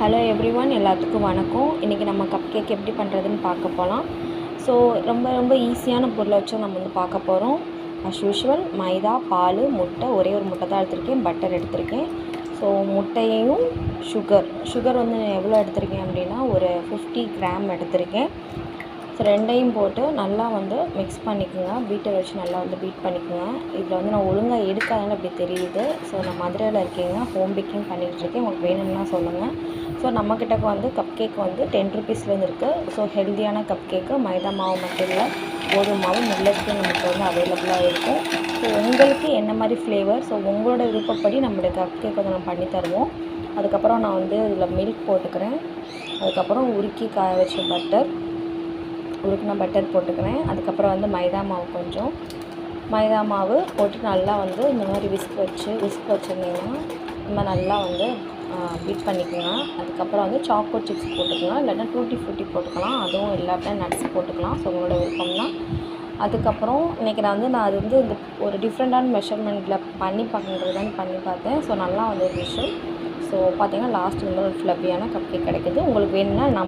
Hello everyone, எல்லாத்துக்கும் வணக்கம். இன்றைக்கி நம்ம கப் கேக் எப்படி பண்ணுறதுன்னு பார்க்க போகலாம். ஸோ ரொம்ப ஈஸியான பொருளை வச்சு நம்ம பார்க்க போகிறோம். அஸ் யூஷுவல் மைதா, பால், முட்டை, ஒரே ஒரு முட்டை தான் எடுத்திருக்கேன், பட்டர் எடுத்திருக்கேன். ஸோ முட்டையையும் சுகர் எவ்வளோ எடுத்திருக்கேன் அப்படின்னா ஒரு 50 கிராம் எடுத்திருக்கேன். ஸோ ரெண்டையும் போட்டு நல்லா மிக்ஸ் பண்ணிக்கோங்க. பீட்டர் வச்சு நல்லா பீட் பண்ணிக்கோங்க. இதில் நான் ஒழுங்காக எடுக்காதனால அப்படி தெரியுது. ஸோ நான் மதுரையில் இருக்கேங்க, ஹோம் பேக்கிங் பண்ணிகிட்ருக்கேன். உங்களுக்கு வேணும்னா சொல்லுங்கள். ஸோ நம்மக்கிட்ட கப் கேக் 10 ருபீஸ்லேருந்து இருக்குது. ஸோ ஹெல்த்தியான கப் கேக்கு, மைதா மாவு மட்டும் இல்லை, கோதுமை மாவு, மில்லட்ஸும் நமக்கு அவைலபிளாக இருக்கும். ஸோ உங்களுக்கு என்ன மாதிரி ஃப்ளேவர், ஸோ உங்களோட விருப்பப்படி நம்மளுடைய கப் கேக் நம்ம பண்ணி தருவோம். அதுக்கப்புறம் நான் இதில் மில்க் போட்டுக்கிறேன். அதுக்கப்புறம் உருக்கி காய வச்ச உருக்கின பட்டர் போட்டுக்கிறேன். அதுக்கப்புறம் மைதா மாவு, கொஞ்சம் மைதா மாவு போட்டு நல்லா இந்த மாதிரி விஸ்க் வச்சுருந்தீங்கன்னா இந்த மாதிரி நல்லா பீட் பண்ணிக்கோங்க. அதுக்கப்புறம் சாக்கோ சிப்ஸ் போட்டுக்கலாம், இல்லைன்னா டூட்டி ஃப்ரூட்டி போட்டுக்கலாம். அதுவும் இல்லாட்டா நட்ஸ் போட்டுக்கலாம். ஸோ உங்களோட விருப்பம்னா. அதுக்கப்புறம் இன்றைக்கி நான் அது இந்த ஒரு டிஃப்ரெண்ட்டான மெஷர்மெண்ட்டில் பண்ணி பார்த்தேன். ஸோ நல்லா இருந்துச்சு. ஸோ பார்த்திங்கன்னா லாஸ்ட் ஒரு ஃப்ளஃபியான கப் கேக் கிடைக்குது. உங்களுக்கு வேணும்னா